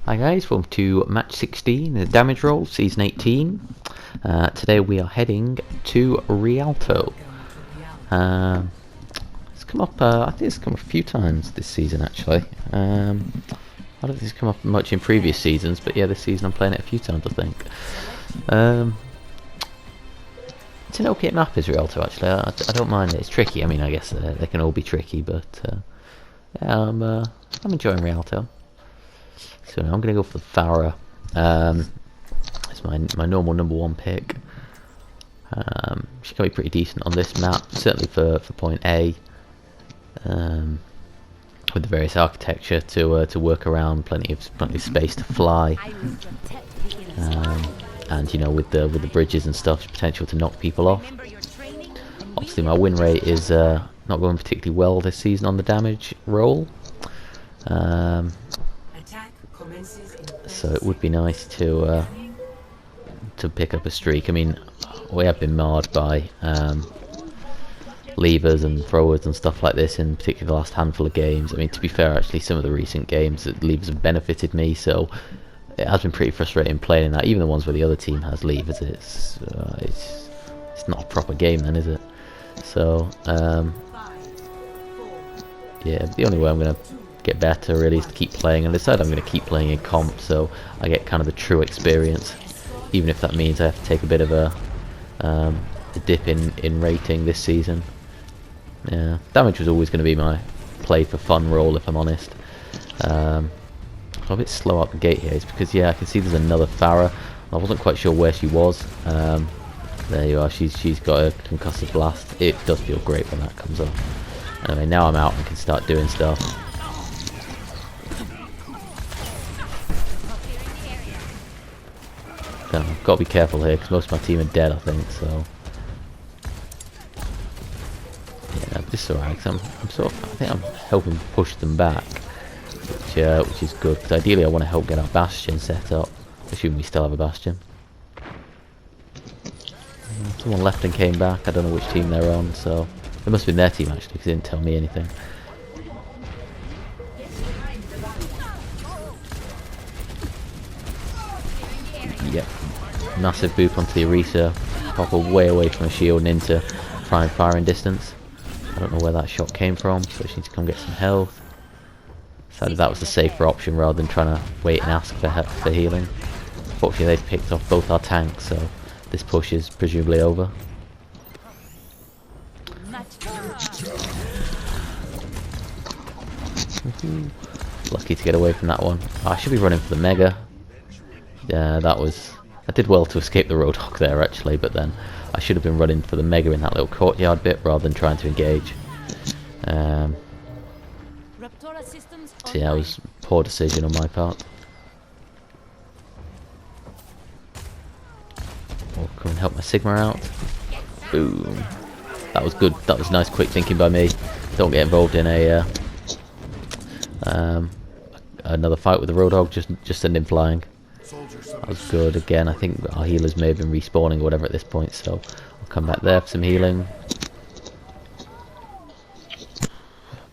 Hi guys, welcome to match 16, the damage roll, season 18. Today we are heading to Rialto. It's come up, I think it's come up a few times this season actually. I don't think it's come up much in previous seasons, but yeah, this season I'm playing it a few times I think. It's an okay map is Rialto actually, I don't mind it. It's tricky, I mean I guess they can all be tricky, but yeah, I'm enjoying Rialto. So I'm going to go for the Farah. It's my normal number one pick. She's going to be pretty decent on this map, certainly for point A. With the various architecture to work around, plenty of space to fly. And you know, with the bridges and stuff, potential to knock people off. Obviously, my win rate is not going particularly well this season on the damage roll. So it would be nice to pick up a streak. I mean, we have been marred by levers and throwers and stuff like this in particularly the last handful of games. I mean, to be fair, actually, some of the recent games, levers have benefited me, so it has been pretty frustrating playing that. Even the ones where the other team has levers, it's not a proper game then, is it? So yeah, the only way I'm going to get better really is to keep playing, and I decided I'm going to keep playing in comp so I get kind of the true experience, even if that means I have to take a bit of a dip in rating this season. Yeah, damage was always going to be my play for fun role, if I'm honest. I'm a bit slow out the gate here. It's because, yeah, I can see there's another Farah. I wasn't quite sure where she was. There you are, she's got a concussive blast. It does feel great when that comes off. Anyway, now I'm out and can start doing stuff. I've got to be careful here because most of my team are dead, I think. So yeah, this is alright. I think I'm helping push them back, which is good. Because ideally, I want to help get our bastion set up. Assuming we still have a bastion. Someone left and came back. I don't know which team they're on. So it must have been their team actually, because they didn't tell me anything. Yep. Massive boop onto the Orisa, pop her way away from her shield and into prime firing distance. I don't know where that shot came from, so she needs to come get some health. Decided that was the safer option rather than trying to wait and ask for help for healing. Fortunately, they've picked off both our tanks, so this push is presumably over. Lucky to get away from that one. Oh, I should be running for the Mega. Yeah, I did well to escape the Roadhog there actually, but then I should have been running for the Mega in that little courtyard bit rather than trying to engage. So yeah, it was a poor decision on my part. I'll come and help my Sigma out. Boom. That was good. That was nice quick thinking by me. Don't get involved in a another fight with the Roadhog, just send him flying. That was good. Again, I think our healers may have been respawning or whatever at this point, so I'll come back there for some healing.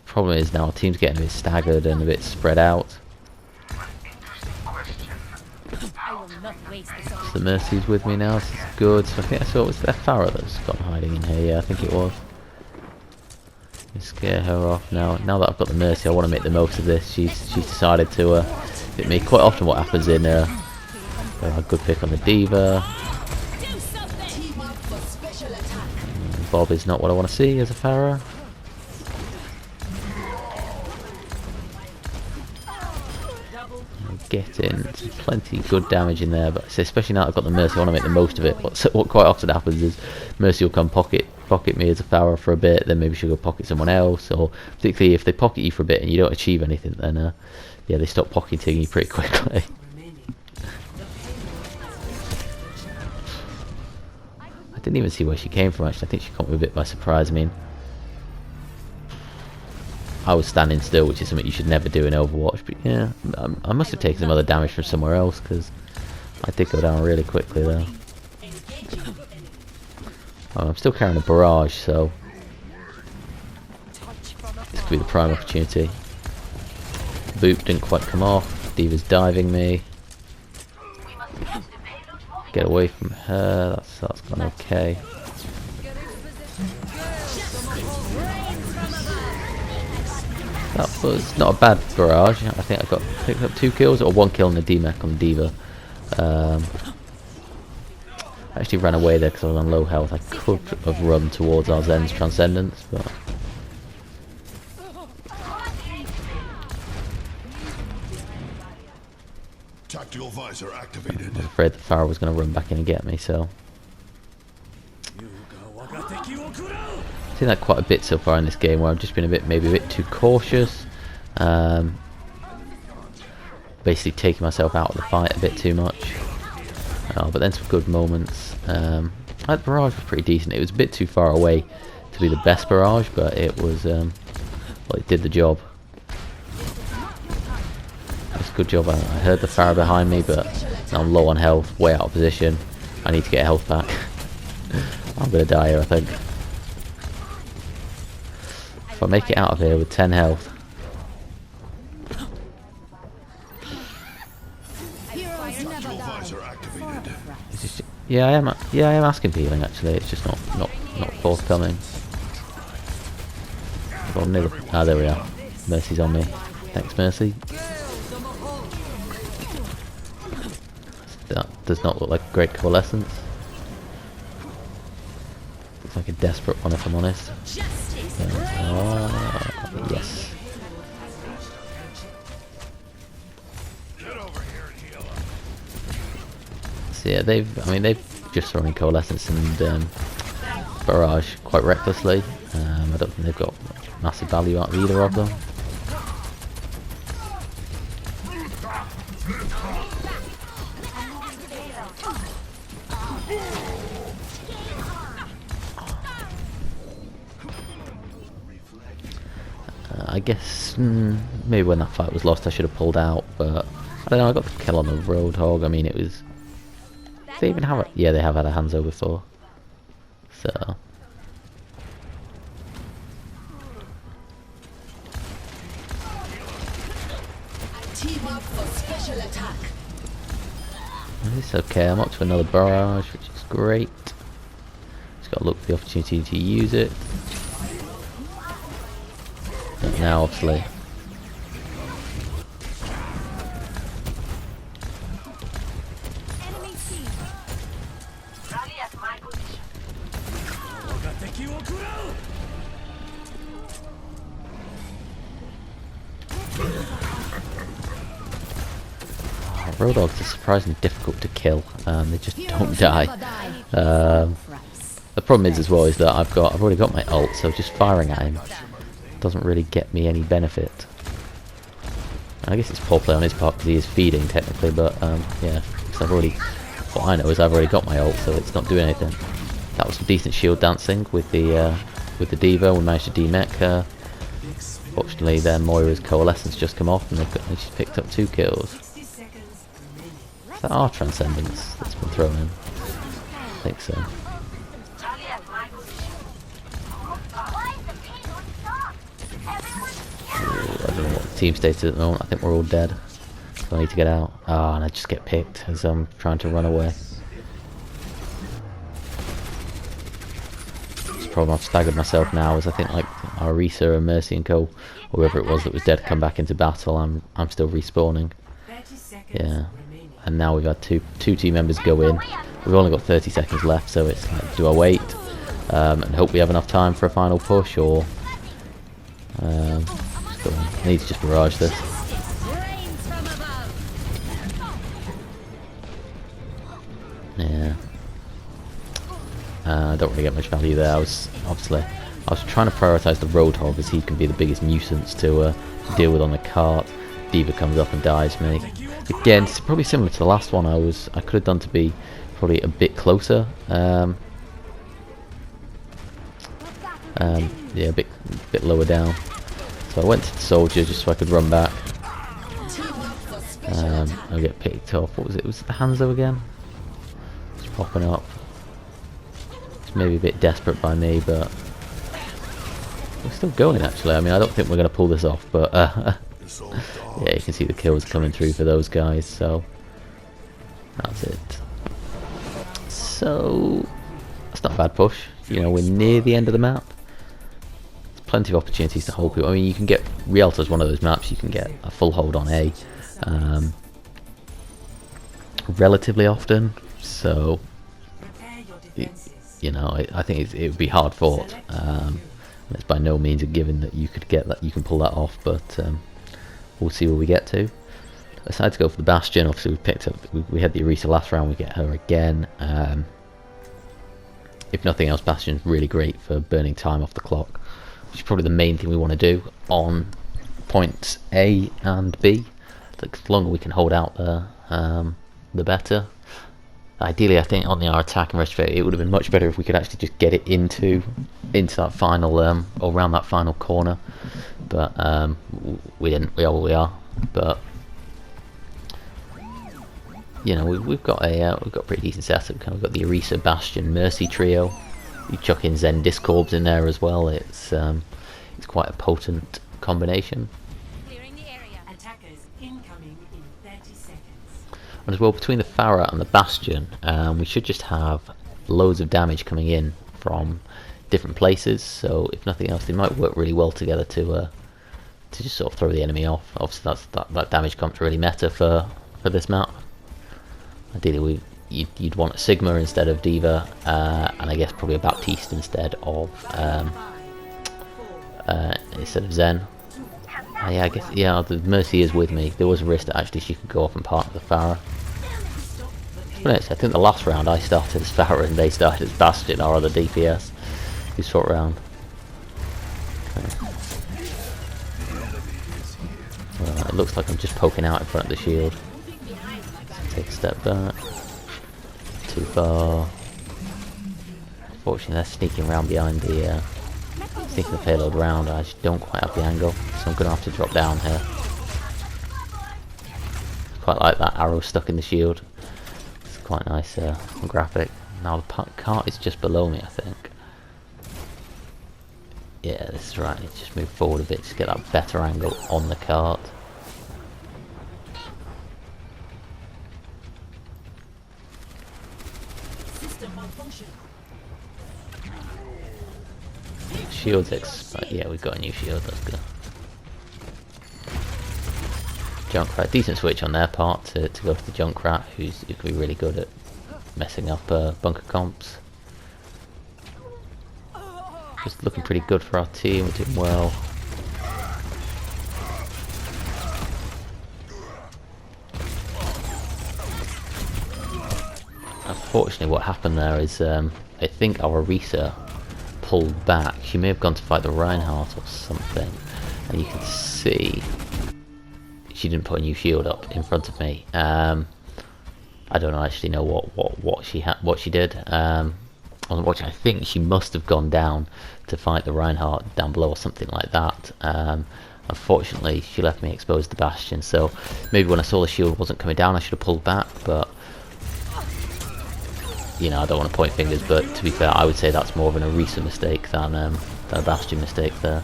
Problem is now our team's getting a bit staggered and a bit spread out. So the Mercy's with me now, this is good. So I think I saw it was their Farah that's gone hiding in here. Yeah, I think it was. Scare her off now. Now that I've got the Mercy, I want to make the most of this. She's decided to hit me. Quite often what happens in a good pick on the Diva. Bob is not what I want to see as a Farah. Getting plenty good damage in there, but especially now I've got the Mercy, I want to make the most of it. What quite often happens is Mercy will come pocket me as a Farah for a bit, then maybe she'll go pocket someone else, or particularly if they pocket you for a bit and you don't achieve anything, then yeah, they stop pocketing you pretty quickly. I didn't even see where she came from actually. I think she caught me a bit by surprise. I mean, I was standing still, which is something you should never do in Overwatch, but yeah, I must have taken some other damage from somewhere else, because I did go down really quickly there. Oh, I'm still carrying a barrage, so this could be the prime opportunity. Boop didn't quite come off. D.Va's diving me. Get away from her. That's gone okay. That was not a bad barrage. I think I picked up 2 kills or 1 kill and a D-Mech on D.Va. I actually ran away there because I was on low health. I could have run towards our Zen's Transcendence, but Tactical visor activated. I was afraid the Pharaoh was going to run back in and get me, so I've seen that quite a bit so far in this game, where I've just been maybe a bit too cautious, basically taking myself out of the fight a bit too much. But then some good moments. That barrage was pretty decent. It was a bit too far away to be the best barrage, but it was well, it did the job. It's a good job. I heard the Pharaoh behind me, but now I'm low on health, way out of position. I need to get health back. I'm gonna die here, I think. If I make it out of here with 10 health. Yeah, I am asking for healing actually. It's just not forthcoming. Well, there we are. Mercy's on me. Thanks, Mercy. That does not look like a great coalescence. Looks like a desperate one, if I'm honest. Yes. So yeah, they've just thrown in coalescence and barrage quite recklessly. I don't think they've got massive value out of either of them. I guess maybe when that fight was lost I should have pulled out, but I don't know, I got the kill on the Roadhog. I mean, it was... Do they even have it? Yeah, they have had a Hanzo before. So... It's okay, I'm up to another barrage, which is great. Just got to look for the opportunity to use it. But now, obviously... Roadhogs are surprisingly difficult to kill. They just don't die. The problem is as well is that I've already got my ult, so just firing at him doesn't really get me any benefit. I guess it's poor play on his part because he is feeding technically, but yeah, because what I know is I've already got my ult, so it's not doing anything. That was some decent shield dancing with the D.Va. We managed to D-mech her. Fortunately, then Moira's coalescence just come off, and she's picked up 2 kills. Is that our Transcendence that's been thrown in? I think so. I don't know what the team status is at the moment. I think we're all dead. So I need to get out. And I just get picked as I'm trying to run away. The problem I've staggered myself now is I think like Arisa and Mercy and Co, or whoever it was that was dead, come back into battle. I'm still respawning. Yeah. And now we've had two team members go in. We've only got 30 seconds left, so it's like, do I wait and hope we have enough time for a final push, or I need to just barrage this. Yeah. I don't really get much value there. I was trying to prioritise the Roadhog as he can be the biggest nuisance to deal with on the cart. D.Va comes up and dies me. Again, it's probably similar to the last one. I could have done to be probably a bit closer. Yeah, a bit lower down. So I went to the soldier just so I could run back. I'll get picked off. What was it? Was it the Hanzo again? It's popping up. It's maybe a bit desperate by me, but we're still going actually. I mean, I don't think we're going to pull this off, but This old Yeah, you can see the kills coming through for those guys, so that's it. So that's not a bad push. You know, we're near the end of the map. There's plenty of opportunities to hold people. I mean, you can get Rialto is one of those maps. You can get a full hold on A relatively often. So you know, I think it would be hard fought. It's by no means a given that you could get that. You can pull that off, but we'll see where we get to. I decided to go for the Bastion. Obviously, we picked up. We had the Arisa last round. We get her again. If nothing else, Bastion's really great for burning time off the clock, which is probably the main thing we want to do on points A and B. Like, the longer we can hold out there, the better. Ideally, I think on our attack and rest, it would have been much better if we could actually just get it into that final or around that final corner. But we didn't. We are what we are. But you know, we've got a pretty decent setup. We've got the Arisa, Bastion, Mercy trio. You chuck in Zen Discorbs in there as well. It's quite a potent combination. Clearing the area. Attackers incoming in 30 seconds. And as well, between the Pharah and the Bastion, we should just have loads of damage coming in from different places. So if nothing else, they might work really well together to just sort of throw the enemy off. Obviously, that damage comes really meta for this map. Ideally, you'd want a Sigma instead of Diva, and I guess probably a Baptiste instead of Zen. Yeah, I guess, yeah, the Mercy is with me. There was a risk that actually she could go off and partner the Pharah. But I think the last round I started as Pharah and they started as Bastion, our other DPS. We sort round. Okay. It looks like I'm just poking out in front of the shield. Take a step back. Too far. Unfortunately, they're sneaking around behind the sneaking the payload round. I just don't quite have the angle, so I'm gonna have to drop down here. Quite like that arrow stuck in the shield. It's quite nice graphic. Now the cart is just below me, I think. Yeah, this is right. Just move forward a bit to get that better angle on the cart. Shields yeah, we've got a new shield, that's good. Junkrat, decent switch on their part to go for the Junkrat, who could be really good at messing up bunker comps. Just looking pretty good for our team, we're doing well. Unfortunately, what happened there is I think our Arisa pulled back. She may have gone to fight the Reinhardt or something, and you can see she didn't put a new shield up in front of me. I don't actually know what she did. I wasn't watching. I think she must have gone down to fight the Reinhardt down below or something like that. Unfortunately, she left me exposed to Bastion, so maybe when I saw the shield wasn't coming down, I should have pulled back, but you know, I don't want to point fingers, but to be fair, I would say that's more of an Arisa mistake than a Bastion mistake there.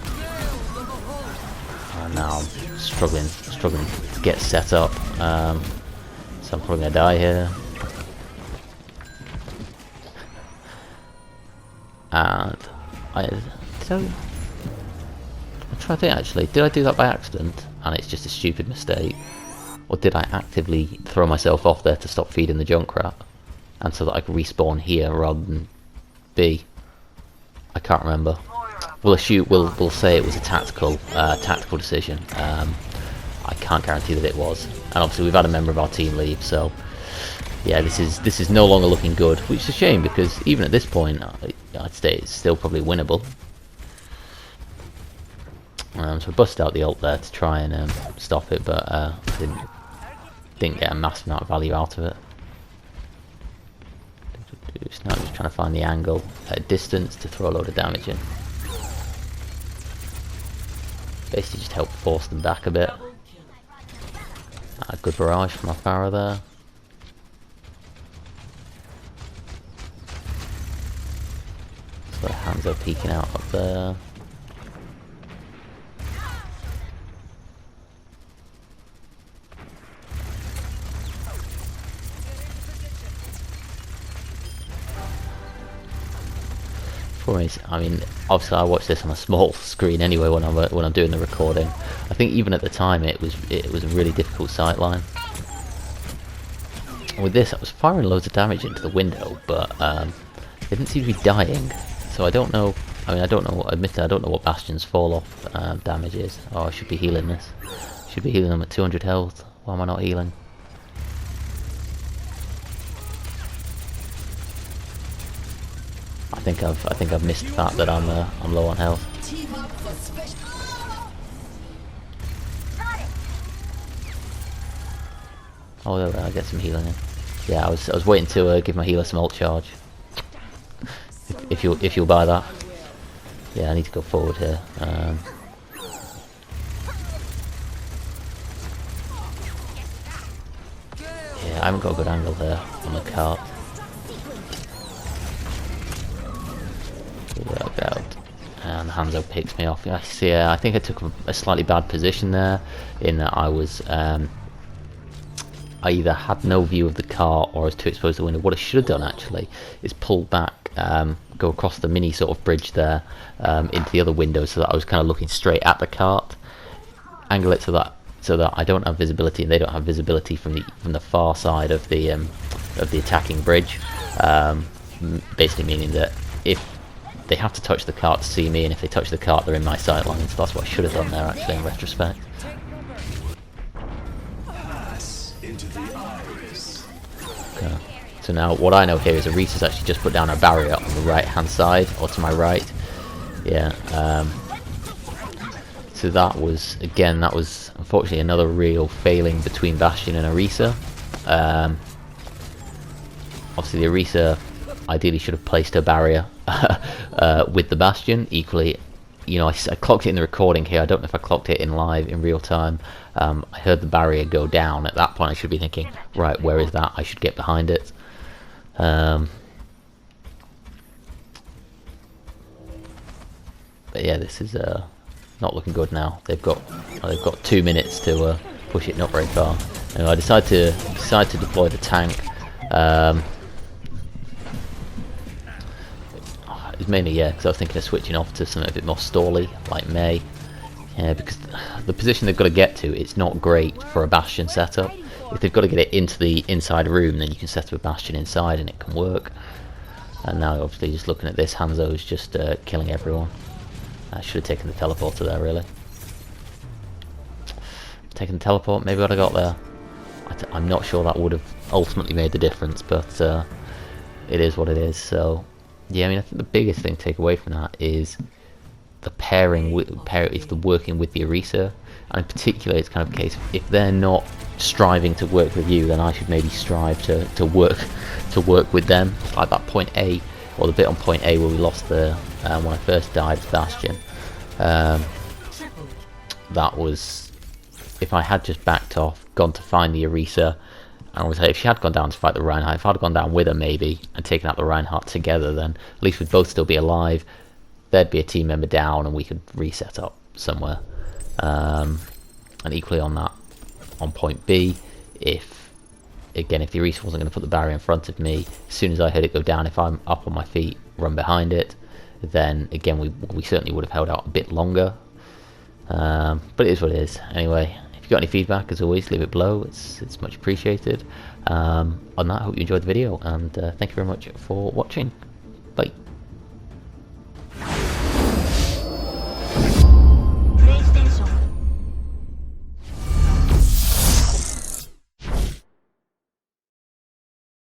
And now I'm struggling to get set up, so I'm probably going to die here. And I'm trying to think actually, did I do that by accident and it's just a stupid mistake? Or did I actively throw myself off there to stop feeding the Junkrat? And so that I could respawn here rather than B. I can't remember. We'll say it was a tactical decision. I can't guarantee that it was. And obviously we've had a member of our team leave, so yeah, this is no longer looking good, which is a shame because even at this point, I'd say it's still probably winnable. So I busted out the ult there to try and stop it, but didn't get a massive amount of value out of it. So now I'm just trying to find the angle at a distance to throw a load of damage in. Basically just help force them back a bit. Good barrage from our Pharah there. So their hands are peeking out up there. Problem is, I mean, obviously I watch this on a small screen anyway when I'm doing the recording. I think even at the time it was a really difficult sightline. With this, I was firing loads of damage into the window, but they didn't seem to be dying. So I don't know. I mean, I don't know. Admittedly, I don't know what Bastion's fall off damage is. Oh, I should be healing this. Should be healing them at 200 health. Why am I not healing? I think I've missed the fact that I'm low on health. Oh, there we are. I get some healing in. Yeah, I was waiting to give my healer some ult charge. If you'll buy that. Yeah, I need to go forward here. Yeah, I haven't got a good angle there on the cart. Work out, and Hanzo picks me off. Yes, yeah, I think I took a slightly bad position there, in that I was I either had no view of the car or I was too exposed to the window. What I should have done actually is pull back, go across the mini sort of bridge there into the other window, so that I was kind of looking straight at the cart, angle it so that I don't have visibility and they don't have visibility from the far side of the attacking bridge. Basically meaning that if they have to touch the cart to see me, and if they touch the cart they're in my sight line. So that's what I should have done there actually in retrospect. Okay. So now what I know here is Arisa's actually just put down a barrier on the right hand side, or to my right. Yeah. So that was unfortunately another real failing between Bastion and Arisa. Obviously the Arisa ideally should have placed a barrier with the Bastion. Equally, you know, I clocked it in the recording here. I don't know if I clocked it in live in real time. I heard the barrier go down. At that point I should be thinking, right, where is that? I should get behind it. But yeah, this is not looking good now. They've got 2 minutes to push it not very far. And I decide to deploy the tank. It's mainly, yeah, because I was thinking of switching off to something a bit more stally, like May. Yeah, because the position they've got to get to, it's not great for a Bastion setup. If they've got to get it into the inside room, then you can set up a Bastion inside and it can work. And now, obviously, just looking at this, Hanzo's just killing everyone. I should have taken the teleporter there, really. Taking the teleport, maybe I'd have got there. I'm not sure that would have ultimately made the difference, but it is what it is. So yeah, I mean, I think the biggest thing to take away from that is the pairing with the working with the Arisa, and in particular, it's kind of a case of if they're not striving to work with you, then I should maybe strive to work with them. Like that point A, or the bit on point A where we lost the when I first died as Bastion. That was, if I had just backed off, gone to find the Arisa, and I would say if she had gone down to fight the Reinhardt, if I'd gone down with her maybe and taken out the Reinhardt together, then at least we'd both still be alive. There'd be a team member down and we could reset up somewhere. And equally on point B, if the Arisa wasn't going to put the barrier in front of me, as soon as I heard it go down, if I'm up on my feet, run behind it, then again we certainly would have held out a bit longer. But it is what it is. Anyway, if you've got any feedback, as always, leave it below. It's much appreciated. On that, I hope you enjoyed the video, and thank you very much for watching.